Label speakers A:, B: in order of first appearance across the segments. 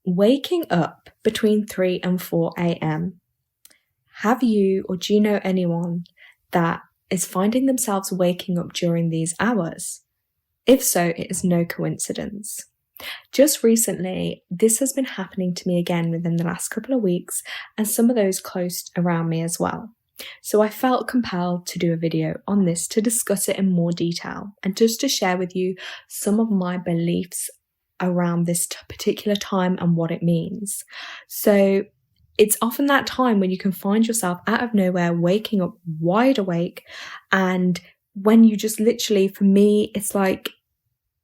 A: Waking up between 3 and 4 a.m. Have you or do you know anyone that is finding themselves waking up during these hours? If so, it is no coincidence. Just recently, this has been happening to me again within the last couple of weeks, and some of those close around me as well. So I felt compelled to do a video on this to discuss it in more detail and just to share with you some of my beliefs around this particular time and what it means. So it's often that time when you can find yourself out of nowhere waking up wide awake, and when you just literally, for me, it's like,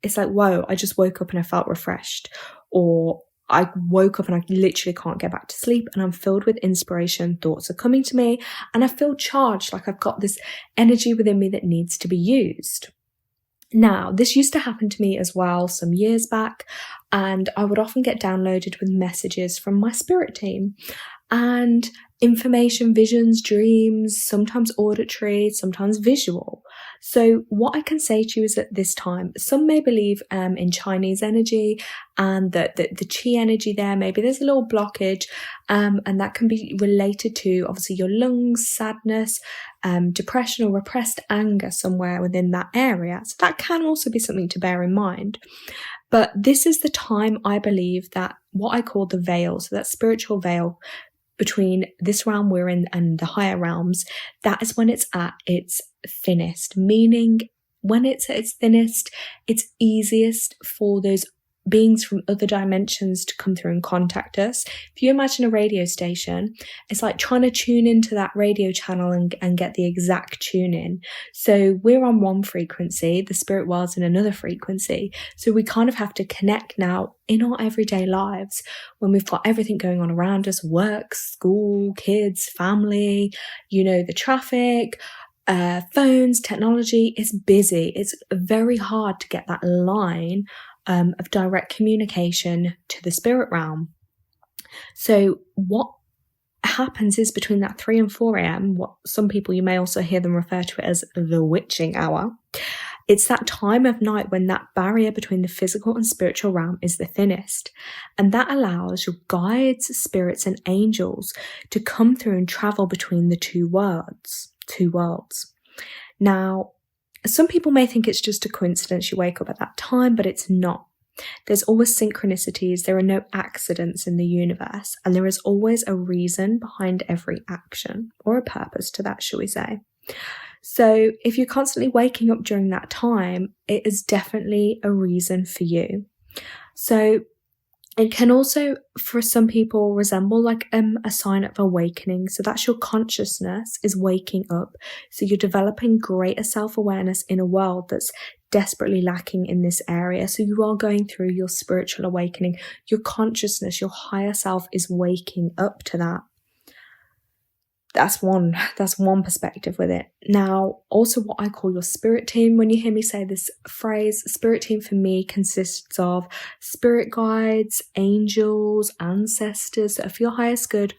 A: whoa, I just woke up and I felt refreshed, or I woke up and I literally can't get back to sleep and I'm filled with inspiration, thoughts are coming to me, and I feel charged, like I've got this energy within me that needs to be used. Now, this used to happen to me as well some years back, and I would often get downloaded with messages from my spirit team and information, visions, dreams, sometimes auditory, sometimes visual. So what I can say to you is at this time, some may believe in Chinese energy and that the chi energy there, maybe there's a little blockage, and that can be related to obviously your lungs, sadness, depression or repressed anger somewhere within that area. So that can also be something to bear in mind. But this is the time, I believe, that what I call the veil, so that spiritual veil between this realm we're in and the higher realms, that is when it's at its thinnest, meaning when it's at its thinnest, it's easiest for those beings from other dimensions to come through and contact us. If you imagine a radio station, it's like trying to tune into that radio channel and get the exact tune in. So we're on one frequency, the spirit world's in another frequency. So we kind of have to connect now in our everyday lives when we've got everything going on around us, work, school, kids, family, the traffic, phones, technology is busy. It's very hard to get that line of direct communication to the spirit realm. So what happens is between that 3 and 4 a.m., what some people, you may also hear them refer to it as the witching hour. It's that time of night when that barrier between the physical and spiritual realm is the thinnest. And that allows your guides, spirits, and angels to come through and travel between the two worlds. Now, some people may think it's just a coincidence you wake up at that time, but it's not. There's always synchronicities, there are no accidents in the universe, and there is always a reason behind every action, or a purpose to that, shall we say. So if you're constantly waking up during that time, it is definitely a reason for you. So it can also, for some people, resemble like a sign of awakening. So that's your consciousness is waking up. So you're developing greater self-awareness in a world that's desperately lacking in this area. So you are going through your spiritual awakening. Your consciousness, your higher self is waking up to that. That's one perspective with it. Now, also what I call your spirit team. When you hear me say this phrase, spirit team for me consists of spirit guides, angels, ancestors that are for your highest good.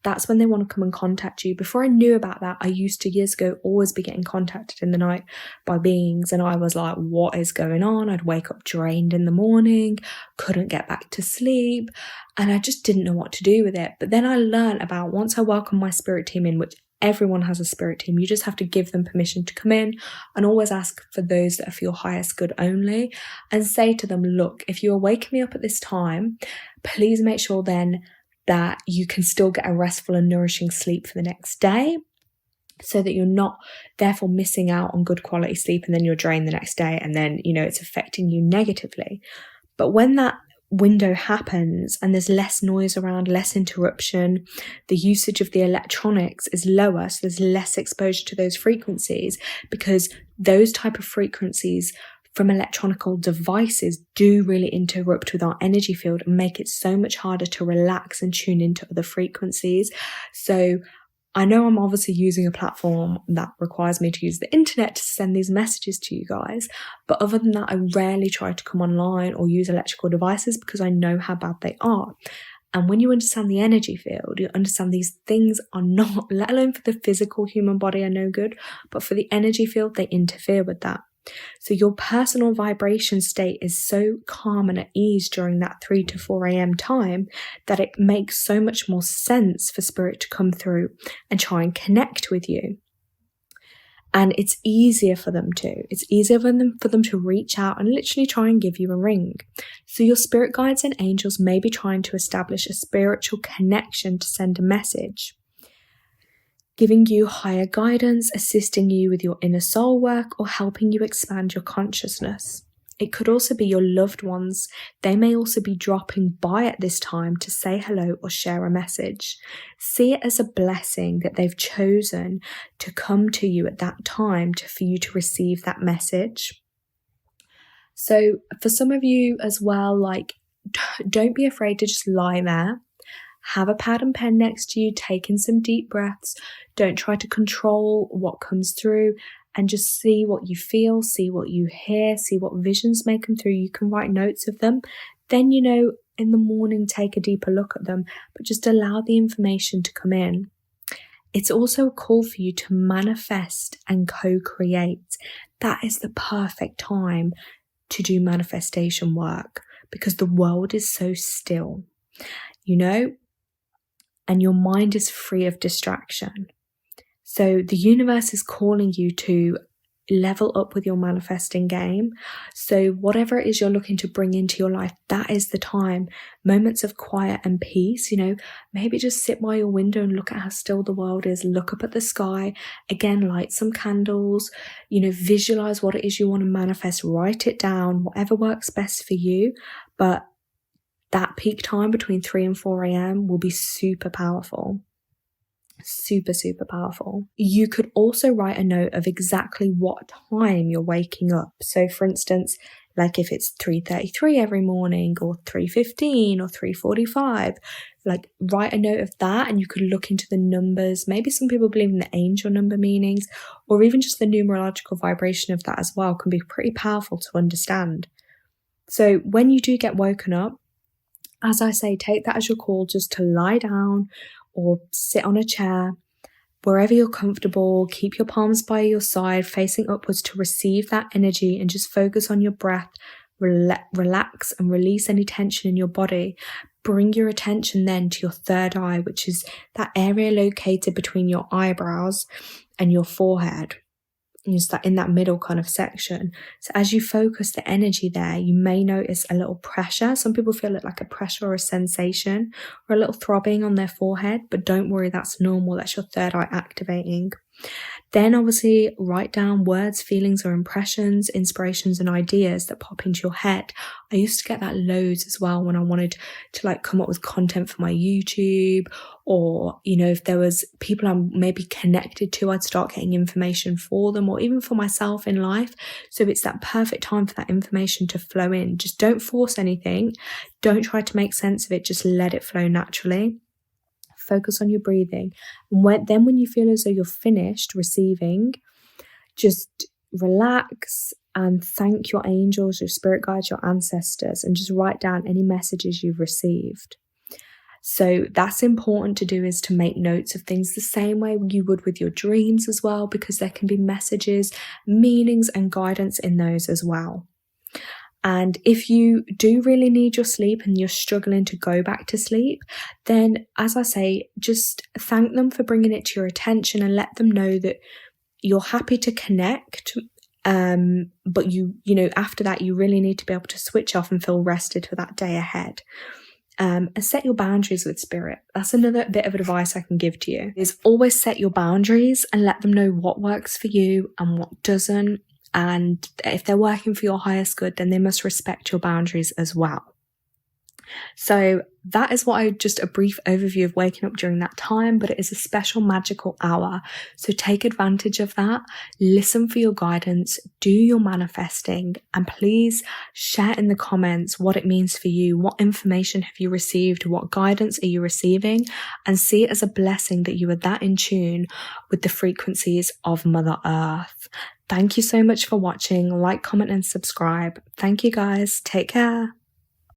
A: That's when they want to come and contact you. Before I knew about that, I used to years ago always be getting contacted in the night by beings, and I was like, what is going on? I'd wake up drained in the morning, couldn't get back to sleep, and I just didn't know what to do with it. But then I learned about, once I welcome my spirit team in, which everyone has a spirit team, you just have to give them permission to come in, and always ask for those that are for your highest good only, and say to them, look, if you are waking me up at this time, please make sure then that you can still get a restful and nourishing sleep for the next day, so that you're not therefore missing out on good quality sleep, and then you're drained the next day, and then it's affecting you negatively. But when that window happens and there's less noise around, less interruption, the usage of the electronics is lower, so there's less exposure to those frequencies, because those type of frequencies from electronical devices do really interrupt with our energy field and make it so much harder to relax and tune into other frequencies. So I know I'm obviously using a platform that requires me to use the internet to send these messages to you guys, but other than that, I rarely try to come online or use electrical devices because I know how bad they are. And when you understand the energy field, you understand these things are not, let alone for the physical human body, are no good, but for the energy field, they interfere with that. So your personal vibration state is so calm and at ease during that 3 to 4 a.m. time that it makes so much more sense for spirit to come through and try and connect with you. And it's easier for them to. It's easier for them to reach out and literally try and give you a ring. So your spirit guides and angels may be trying to establish a spiritual connection to send a message, giving you higher guidance, assisting you with your inner soul work, or helping you expand your consciousness. It could also be your loved ones. They may also be dropping by at this time to say hello or share a message. See it as a blessing that they've chosen to come to you at that time for you to receive that message. So for some of you as well, don't be afraid to just lie there. Have a pad and pen next to you, take in some deep breaths. Don't try to control what comes through, and just see what you feel, see what you hear, see what visions may come through. You can write notes of them. Then, in the morning, take a deeper look at them, but just allow the information to come in. It's also a call for you to manifest and co-create. That is the perfect time to do manifestation work because the world is so still, and your mind is free of distraction. So the universe is calling you to level up with your manifesting game. So whatever it is you're looking to bring into your life, that is the time. Moments of quiet and peace, maybe just sit by your window and look at how still the world is. Look up at the sky. Again, light some candles, visualize what it is you want to manifest. Write it down, whatever works best for you. But that peak time between 3 and 4 a.m. will be super powerful. Super, super powerful. You could also write a note of exactly what time you're waking up. So for instance, if it's 3:33 every morning or 3:15 or 3:45, write a note of that, and you could look into the numbers. Maybe some people believe in the angel number meanings, or even just the numerological vibration of that as well can be pretty powerful to understand. So when you do get woken up, as I say, take that as your call just to lie down or sit on a chair, wherever you're comfortable. Keep your palms by your side, facing upwards to receive that energy, and just focus on your breath. Relax and release any tension in your body. Bring your attention then to your third eye, which is that area located between your eyebrows and your forehead. Just that in that middle kind of section. So as you focus the energy there, you may notice a little pressure. Some people feel it like a pressure or a sensation or a little throbbing on their forehead, but don't worry, that's normal. That's your third eye activating. Then obviously write down words, feelings or impressions, inspirations and ideas that pop into your head. I used to get that loads as well when I wanted to come up with content for my YouTube, or if there was people I'm maybe connected to, I'd start getting information for them, or even for myself in life. So it's that perfect time for that information to flow in. Just don't force anything. Don't try to make sense of it. Just let it flow naturally. Focus on your breathing. And then when you feel as though you're finished receiving, just relax and thank your angels, your spirit guides, your ancestors, and just write down any messages you've received. So that's important to do, is to make notes of things the same way you would with your dreams as well, because there can be messages, meanings and guidance in those as well. And if you do really need your sleep and you're struggling to go back to sleep, then as I say, just thank them for bringing it to your attention and let them know that you're happy to connect. But after that, you really need to be able to switch off and feel rested for that day ahead. And set your boundaries with spirit. That's another bit of advice I can give to you, is always set your boundaries and let them know what works for you and what doesn't. And if they're working for your highest good, then they must respect your boundaries as well. So that is just a brief overview of waking up during that time, but it is a special magical hour. So take advantage of that, listen for your guidance, do your manifesting, and please share in the comments what it means for you. What information have you received? What guidance are you receiving? And see it as a blessing that you are that in tune with the frequencies of Mother Earth. Thank you so much for watching. Like, comment, and subscribe. Thank you guys. Take care.